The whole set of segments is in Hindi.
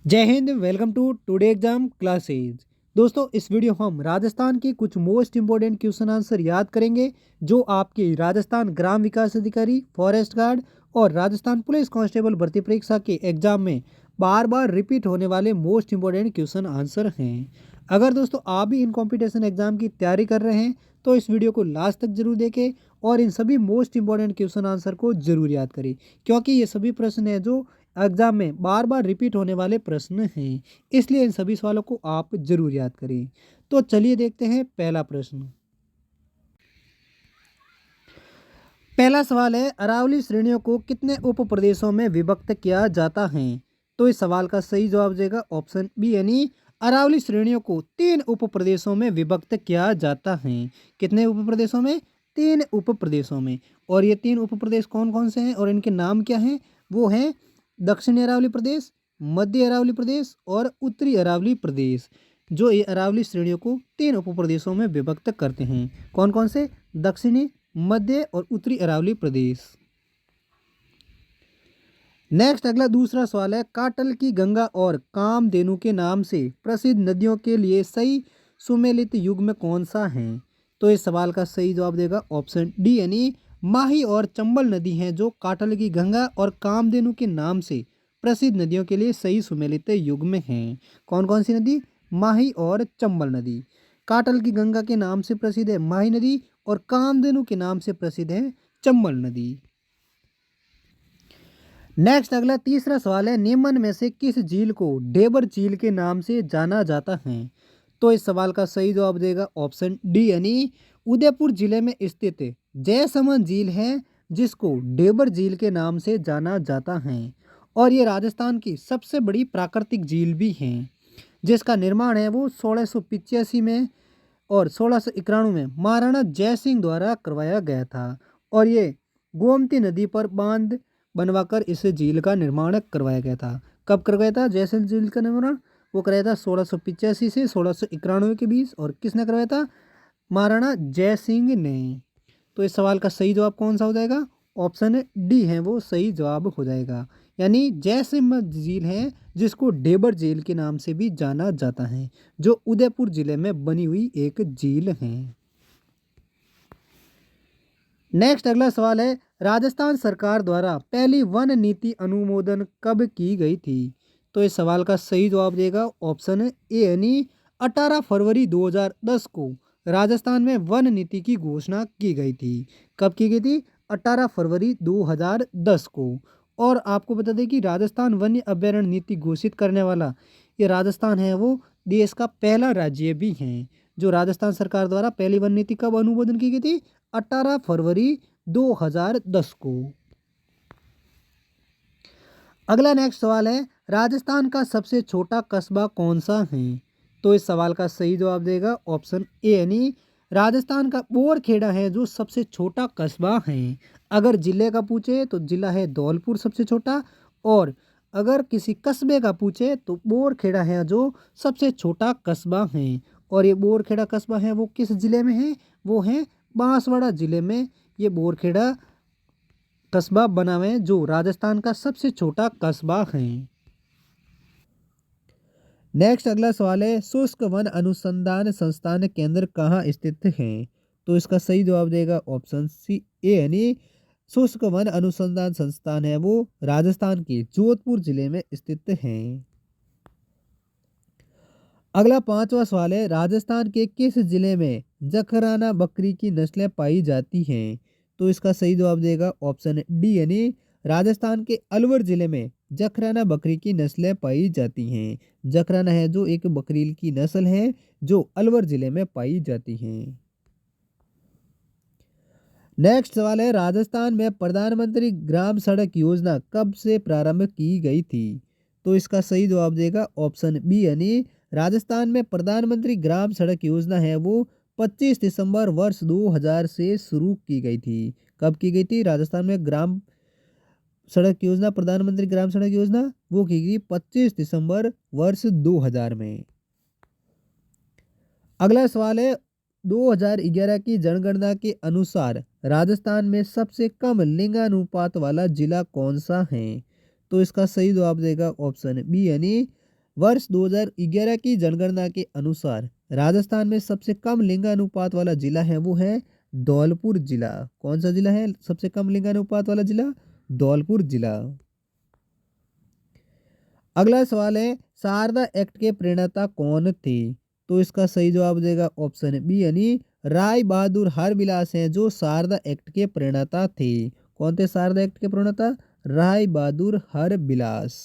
जय Hind. Welcome to today exam classes. दोस्तों, इस वीडियो हम राजस्थान के कुछ मोस्ट इंपॉर्टेंट क्वेश्चन आंसर याद करेंगे जो आपके राजस्थान ग्राम विकास अधिकारी, फॉरेस्ट गार्ड और राजस्थान पुलिस कांस्टेबल भर्ती परीक्षा के एग्जाम में बार बार रिपीट होने वाले मोस्ट इंपॉर्टेंट क्वेश्चन आंसर हैं। अगर दोस्तों आप भी इन कॉम्पिटिशन एग्जाम की तैयारी कर रहे हैं तो इस वीडियो को लास्ट तक जरूर देखें और इन सभी मोस्ट इंपॉर्टेंट क्वेश्चन आंसर को जरूर याद करें, क्योंकि ये सभी प्रश्न हैं जो एग्जाम में बार बार रिपीट होने वाले प्रश्न हैं। इसलिए इन सभी सवालों को आप जरूर याद करें। तो चलिए देखते हैं पहला प्रश्न। पहला सवाल है, अरावली श्रेणियों को कितने उप प्रदेशों में विभक्त किया जाता है? तो इस सवाल का सही जवाब देगा ऑप्शन बी, यानी अरावली श्रेणियों को 3 उप प्रदेशों में विभक्त किया जाता है। कितने उप प्रदेशों में? 3 उप प्रदेशों में। और ये 3 उप प्रदेश कौन कौन से हैं और इनके नाम क्या हैं? वो हैं दक्षिणी अरावली प्रदेश, मध्य अरावली प्रदेश और उत्तरी अरावली प्रदेश। जो ये अरावली श्रेणियों को 3 उप प्रदेशों में विभक्त करते हैं। कौन कौन से? दक्षिणी, मध्य और उत्तरी अरावली प्रदेश। नेक्स्ट अगला दूसरा सवाल है, काटल की गंगा और कामधेनु के नाम से प्रसिद्ध नदियों के लिए सही सुमेलित युग्म कौन सा है? तो इस सवाल का सही जवाब देगा ऑप्शन डी, यानी माही और चंबल नदी हैं जो काटल की गंगा और कामधेनु के नाम से प्रसिद्ध नदियों के लिए सही सुमेलित युग्म हैं। कौन कौन सी नदी? माही और चंबल नदी। काटल की गंगा के नाम से प्रसिद्ध है माही नदी और कामधेनु के नाम से प्रसिद्ध है चंबल नदी। नेक्स्ट अगला तीसरा सवाल है, निम्न में से किस झील को डेबर झील के नाम से जाना जाता है? तो इस सवाल का सही जवाब देगा ऑप्शन डी, यानी उदयपुर जिले में स्थित जयसमंद झील है जिसको डेबर झील के नाम से जाना जाता है। और ये राजस्थान की सबसे बड़ी प्राकृतिक झील भी है जिसका निर्माण है वो 1685 में और 1691 में महाराणा जयसिंह द्वारा करवाया गया था। और ये गोमती नदी पर बांध बनवाकर इस झील का निर्माण करवाया गया था। कब करवाया था जयसिंह झील का निर्माण? वो कराया था 1685 से 1691 के बीच। और किसने करवाया था? महाराणा जयसिंह ने। तो इस सवाल का सही जवाब कौन सा हो जाएगा? ऑप्शन डी है वो सही जवाब हो जाएगा, यानी जयसिंह झील है जिसको डेबर झील के नाम से भी जाना जाता है, जो उदयपुर जिले में बनी हुई एक झील है। नेक्स्ट अगला सवाल है, राजस्थान सरकार द्वारा पहली वन नीति अनुमोदन कब की गई थी? तो इस सवाल का सही जवाब देगा ऑप्शन ए, यानी 18 फरवरी 2010 को राजस्थान में वन नीति की घोषणा की गई थी। कब की गई थी? 18 फरवरी 2010 को। और आपको बता दें कि राजस्थान वन्य अभ्यारण्य नीति घोषित करने वाला ये राजस्थान है वो देश का पहला राज्य भी है जो राजस्थान सरकार द्वारा पहली वन नीति कब अनुमोदन की गई थी? 18 फरवरी 2010 को। अगला नेक्स्ट सवाल है, राजस्थान का सबसे छोटा कस्बा कौन सा है? तो इस सवाल का सही जवाब देगा ऑप्शन ए, यानी राजस्थान का बोरखेड़ा है जो सबसे छोटा कस्बा है। अगर जिले का पूछे तो जिला है धौलपुर सबसे छोटा, और अगर किसी कस्बे का पूछे तो बोरखेड़ा है जो सबसे छोटा कस्बा है। और ये बोरखेड़ा कस्बा है वो किस जिले में है? वो है बांसवाड़ा जिले में ये बोरखेड़ा कस्बा बना हुआ है जो राजस्थान का सबसे छोटा कस्बा है। नेक्स्ट अगला सवाल है, शुष्क वन अनुसंधान संस्थान केंद्र कहाँ स्थित है? तो इसका सही जवाब देगा ऑप्शन सी ए, यानी शुष्क वन अनुसंधान संस्थान है वो राजस्थान के जोधपुर जिले में स्थित है। अगला पांचवा सवाल है, राजस्थान के किस जिले में जखराना बकरी की नस्लें पाई जाती हैं? तो इसका सही जवाब देगा ऑप्शन डी, यानी राजस्थान के अलवर जिले में जखराना बकरी की नस्लें पाई जाती हैं। जखराना है जो एक बकरील की नस्ल है जो अलवर जिले में पाई जाती हैं। नेक्स्ट सवाल है, राजस्थान में प्रधानमंत्री ग्राम सड़क योजना कब से प्रारंभ की गई थी? तो इसका सही जवाब देगा ऑप्शन बी, यानी राजस्थान में प्रधानमंत्री ग्राम सड़क योजना है वो 25 दिसंबर वर्ष 2000 से शुरू की गई थी। कब की गई थी राजस्थान में ग्राम सड़क योजना, प्रधानमंत्री ग्राम सड़क योजना? वो की गई 25 दिसंबर वर्ष 2000 में। अगला सवाल है, 2011 की जनगणना के अनुसार राजस्थान में सबसे कम लिंगानुपात वाला जिला कौन सा है? तो इसका सही जवाब देगा ऑप्शन बी, यानी वर्ष 2011 की जनगणना के अनुसार राजस्थान में सबसे कम लिंगानुपात वाला जिला है वो है धौलपुर जिला। कौन सा जिला है सबसे कम लिंगानुपात वाला जिला? धौलपुर जिला। अगला सवाल है शारदा एक्ट के प्रणेता कौन थे? तो इसका सही जवाब देगा ऑप्शन बी यानी राय बहादुर हरविलास हैं जो शारदा एक्ट के प्रणेता थे। कौन थे शारदा एक्ट के प्रणेता? राय बहादुर हरविलास।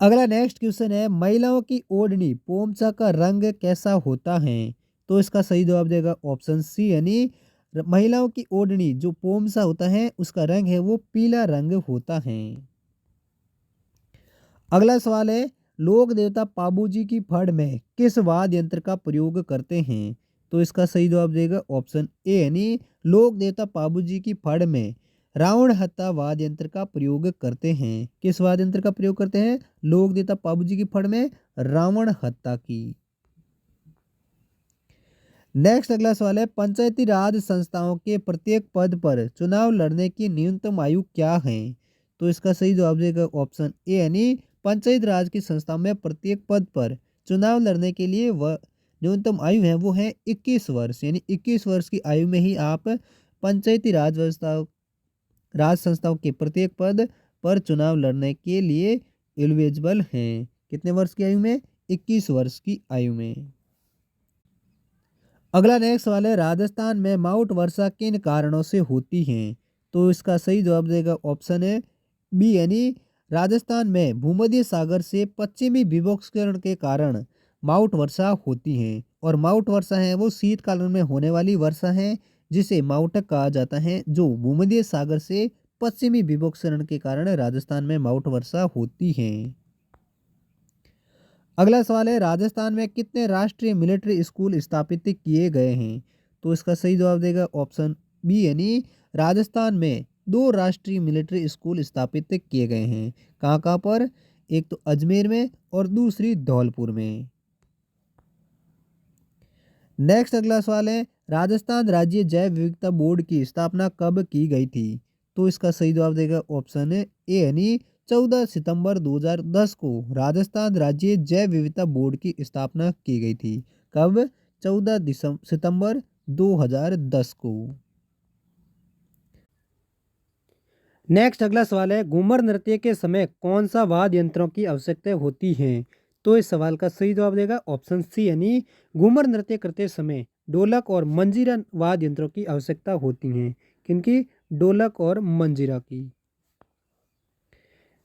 अगला नेक्स्ट क्वेश्चन है महिलाओं की ओढ़नी पोमचा का रंग कैसा होता है? तो इसका सही जवाब देगा ऑप्शन सी यानी महिलाओं की ओढ़नी जो पोमसा होता है उसका रंग है वो पीला रंग होता है। अगला सवाल है लोक देवता पाबूजी की फड़ में किस वाद्य यंत्र का प्रयोग करते हैं? तो इसका सही जवाब देगा ऑप्शन ए यानी लोक देवता पाबूजी की फड़ में रावण हत्ता वाद्य यंत्र का प्रयोग करते हैं। किस वाद्य यंत्र का प्रयोग करते हैं लोक देवता पाबूजी की फड़ में? रावण हत्ता की। नेक्स्ट अगला सवाल है पंचायती राज संस्थाओं के प्रत्येक पद पर चुनाव लड़ने की न्यूनतम आयु क्या है? तो इसका सही जवाब देगा ऑप्शन ए यानी पंचायत राज की संस्था में प्रत्येक पद पर चुनाव लड़ने के लिए वह न्यूनतम आयु है वो है 21 वर्ष। यानी 21 वर्ष की आयु में ही आप पंचायती राज राज संस्थाओं के प्रत्येक पद पर चुनाव लड़ने के लिए एलिजिबल हैं। कितने वर्ष की आयु में? 21 वर्ष की आयु में। अगला नेक्स्ट सवाल है राजस्थान में माउंट वर्षा किन कारणों से होती है? तो इसका सही जवाब देगा ऑप्शन है बी यानी राजस्थान में भूमध्य सागर से पश्चिमी विभोक्षकरण के कारण माउंट वर्षा होती है। और माउंट वर्षा है वो शीतकाल में होने वाली वर्षा है जिसे माउंटक कहा जाता है जो भूमध्य सागर से पश्चिमी विभोक्षकरण के कारण राजस्थान में माउंट वर्षा होती है। अगला सवाल है राजस्थान में कितने राष्ट्रीय मिलिट्री स्कूल स्थापित किए गए हैं? तो इसका सही जवाब देगा ऑप्शन बी यानी राजस्थान में 2 राष्ट्रीय मिलिट्री स्कूल स्थापित किए गए हैं। कहाँ कहाँ पर? एक तो अजमेर में और दूसरी धौलपुर में। नेक्स्ट अगला सवाल है राजस्थान राज्य जैव विविधता बोर्ड की स्थापना कब की गई थी? तो इसका सही जवाब देगा ऑप्शन ए यानी 14 सितंबर 2010 को राजस्थान राज्य जैव विविधता बोर्ड की स्थापना की गई थी। कब? 14 सितंबर 2010 को। नेक्स्ट अगला सवाल है घूमर नृत्य के समय कौन सा वाद्य यंत्रों की आवश्यकता होती है? तो इस सवाल का सही जवाब देगा ऑप्शन सी यानी घूमर नृत्य करते समय ढोलक और मंजीरा वाद्य यंत्रों की आवश्यकता होती है। किनकी? ढोलक और मंजीरा की।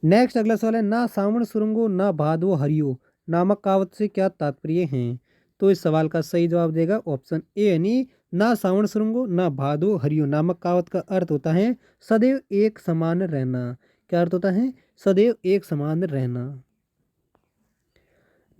नेक्स्ट अगला सवाल है ना सावण सुरंगो ना भादवो हरियो नामक कहावत से क्या तात्पर्य है? तो इस सवाल का सही जवाब देगा ऑप्शन ए यानी ना सावण सुरंगो ना भादो हरियो नामक कहावत का अर्थ होता है सदैव एक समान रहना। क्या अर्थ होता है? सदैव एक समान रहना।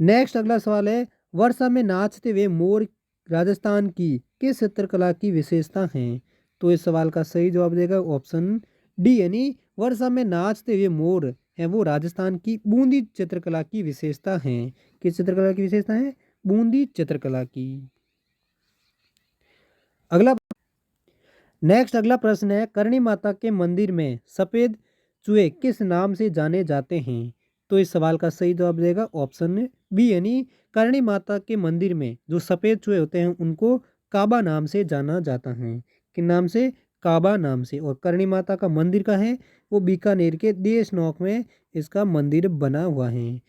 नेक्स्ट अगला सवाल है वर्षा में नाचते हुए मोर राजस्थान की किस चित्रकला की विशेषता है? तो इस सवाल का सही जवाब देगा ऑप्शन डी यानी वर्षा में नाचते हुए मोर है वो राजस्थान की बूंदी चित्रकला की विशेषता है। किस चित्रकला की विशेषता है? बूंदी चित्रकला की। अगला नेक्स्ट अगला प्रश्न है करणी माता के मंदिर में सफेद चूहे किस नाम से जाने जाते हैं? तो इस सवाल का सही जवाब देगा ऑप्शन बी यानी करणी माता के मंदिर में जो सफेद चूहे होते हैं उनको काबा नाम से जाना जाता है। किन नाम से? काबा नाम से। और करणी माता का मंदिर का है वो बीकानेर के देशनोक में इसका मंदिर बना हुआ है।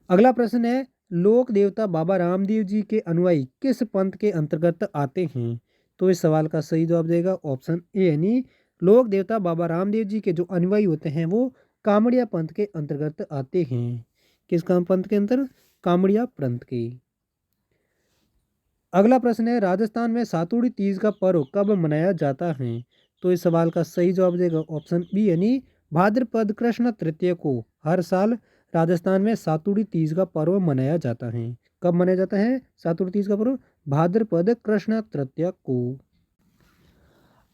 अगला प्रश्न है लोक देवता बाबा रामदेव जी के अनुयायी किस पंथ के अंतर्गत आते हैं? तो इस सवाल का सही जवाब देगा ऑप्शन ए यानी लोक देवता बाबा रामदेव जी के जो अनुयायी होते हैं वो कामड़िया पंथ के अंतर्गत आते हैं। किस पंथ के अंतर? कामड़िया पंथ के। अगला प्रश्न है राजस्थान में सातुड़ी तीज का पर्व कब मनाया जाता है? तो इस सवाल का सही जवाब देगा ऑप्शन बी यानी भाद्रपद कृष्ण तृतीया को हर साल राजस्थान में सातुड़ी तीज का पर्व मनाया जाता है। कब मनाया जाता है सातुड़ी तीज का पर्व? भाद्रपद कृष्ण तृतीया को।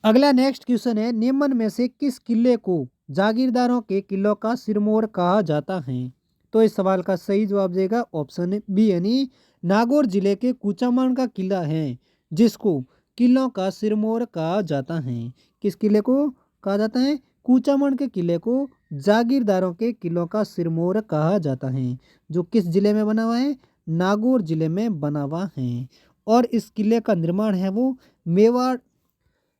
अगला नेक्स्ट क्वेश्चन है निम्न में से किस किले को जागीरदारों के किलों का सिरमौर कहा जाता है? तो इस सवाल का सही जवाब देगा ऑप्शन बी यानी नागौर जिले के कुचामन का किला है जिसको किलों का सिरमौर कहा जाता है। किस किले को कहा जाता है? कूचामण के किले को जागीरदारों के किलों का सिरमौर कहा जाता है, जो किस जिले में बना हुआ है, नागौर जिले में बना हुआ है। और इस किले का निर्माण है वो मेवाड़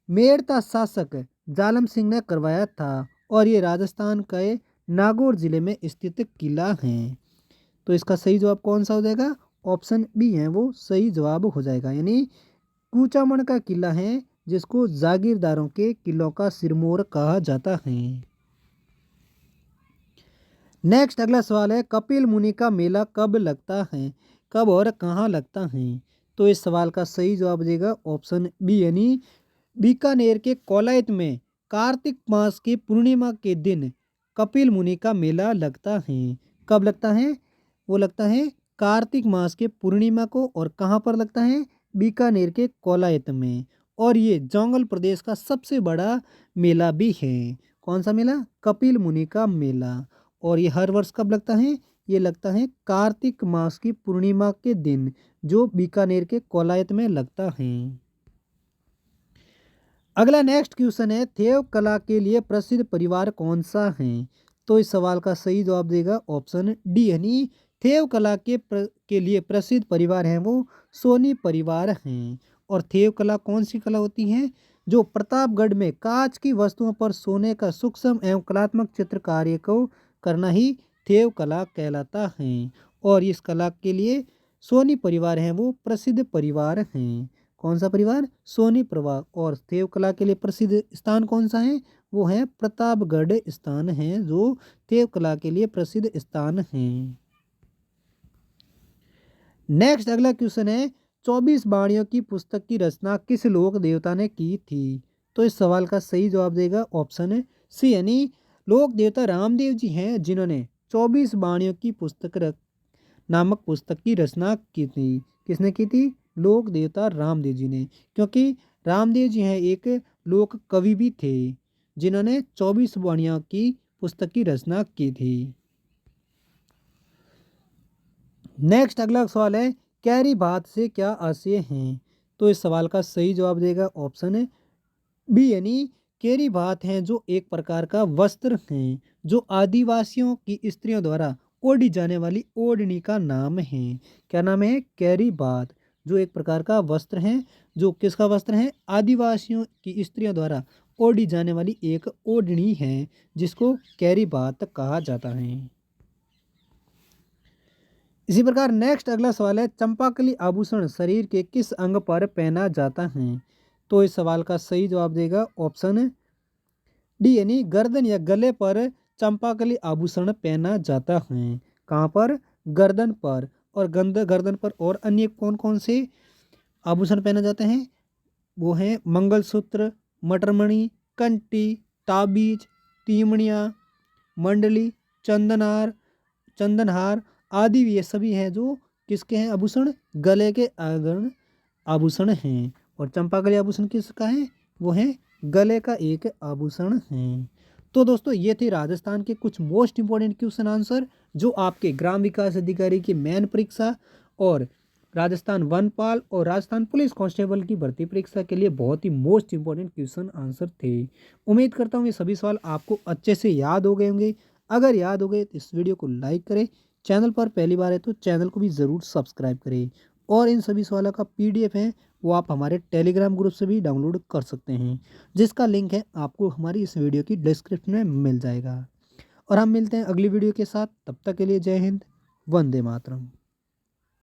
मेड़ता शासक जालम सिंह ने करवाया था और ये राजस्थान के नागौर जिले में स्थित किला है। तो इसका सही जवाब कौन सा हो जाएगा, ऑप्शन बी है वो सही जवाब हो जाएगा, यानी कूचामण का किला है जिसको जागीरदारों के किलों का सिरमौर कहा जाता है। नेक्स्ट अगला सवाल है, कपिल मुनि का मेला कब लगता है, कब और कहाँ लगता है। तो इस सवाल का सही जवाब देगा ऑप्शन बी, यानी बीकानेर के कोलायत में कार्तिक मास की पूर्णिमा के दिन कपिल मुनि का मेला लगता है। कब लगता है, वो लगता है कार्तिक मास के पूर्णिमा को, और कहाँ पर लगता है, बीकानेर के कोलायत में। और ये जोंगल प्रदेश का सबसे बड़ा मेला भी है। कौन सा मेला, कपिल मुनि का मेला। और ये हर वर्ष कब लगता है, ये लगता है कार्तिक मास की पूर्णिमा के दिन, जो बीकानेर के कोलायत में लगता है। अगला नेक्स्ट क्वेश्चन है, थेव कला के लिए प्रसिद्ध परिवार कौन सा है। तो इस सवाल का सही जवाब देगा ऑप्शन डी, यानी थेव कला के लिए प्रसिद्ध परिवार हैं वो सोनी परिवार हैं। और थेव कला कौन सी कला होती है, जो प्रतापगढ़ में कांच की वस्तुओं पर सोने का सूक्ष्म एवं कलात्मक चित्र कार्य को करना ही थेव कला कहलाता है। और इस कला के लिए सोनी परिवार हैं वो प्रसिद्ध परिवार हैं। कौन सा परिवार, सोनी परिवार। और थेव कला के लिए प्रसिद्ध स्थान कौन सा है, वो है प्रतापगढ़ स्थान है, जो थेव कला के लिए प्रसिद्ध स्थान है। नेक्स्ट अगला क्वेश्चन है, 24 बाणियों की पुस्तक की रचना किस लोक देवता ने की थी। तो इस सवाल का सही जवाब देगा ऑप्शन सी, यानी लोक देवता रामदेव जी हैं जिन्होंने 24 बाणियों की नामक पुस्तक की रचना की थी। किसने की थी, लोक देवता रामदेव जी ने, क्योंकि रामदेव जी हैं एक लोक कवि भी थे जिन्होंने 24 बाणियों की पुस्तक की रचना की थी। नेक्स्ट अगला सवाल है, कैरी बात से क्या आशय हैं। तो इस सवाल का सही जवाब देगा ऑप्शन बी, यानी कैरी बात हैं जो एक प्रकार का वस्त्र हैं जो आदिवासियों की स्त्रियों द्वारा ओढ़ी जाने वाली ओढ़नी का नाम है। क्या नाम है, कैरी बात, जो एक प्रकार का वस्त्र है, जो किसका वस्त्र है, आदिवासियों की स्त्रियों द्वारा ओढ़ी जाने वाली एक ओढ़नी है जिसको कैरी बात कहा जाता है। इसी प्रकार नेक्स्ट अगला सवाल है, चंपाकली आभूषण शरीर के किस अंग पर पहना जाता है। तो इस सवाल का सही जवाब देगा ऑप्शन डी, यानी गर्दन या गले पर चंपाकली आभूषण पहना जाता है। कहाँ पर, गर्दन पर। और गर्दन पर और अन्य कौन कौन से आभूषण पहने जाते हैं, वो हैं मंगलसूत्र, मटरमणि, कंठी, ताबीज, तीमणियाँ, मंडली, चंदनहार आदि, ये सभी हैं जो किसके हैं आभूषण, गले के आभूषण हैं। और चंपाकली आभूषण किसका है, वो है गले का एक आभूषण है। तो दोस्तों ये थे राजस्थान के कुछ मोस्ट इंपॉर्टेंट क्वेश्चन आंसर जो आपके ग्राम विकास अधिकारी की मेन परीक्षा और राजस्थान वनपाल और राजस्थान पुलिस कांस्टेबल की भर्ती परीक्षा के लिए बहुत ही मोस्ट इंपॉर्टेंट क्वेश्चन आंसर थे। उम्मीद करता हूँ ये सभी सवाल आपको अच्छे से याद हो गए होंगे। अगर याद हो गए तो इस वीडियो को लाइक करें, चैनल पर पहली बार है तो चैनल को भी ज़रूर सब्सक्राइब करें। और इन सभी सवालों का PDF है वो आप हमारे टेलीग्राम ग्रुप से भी डाउनलोड कर सकते हैं, जिसका लिंक है आपको हमारी इस वीडियो की डिस्क्रिप्शन में मिल जाएगा। और हम मिलते हैं अगली वीडियो के साथ, तब तक के लिए जय हिंद, वंदे मातरम।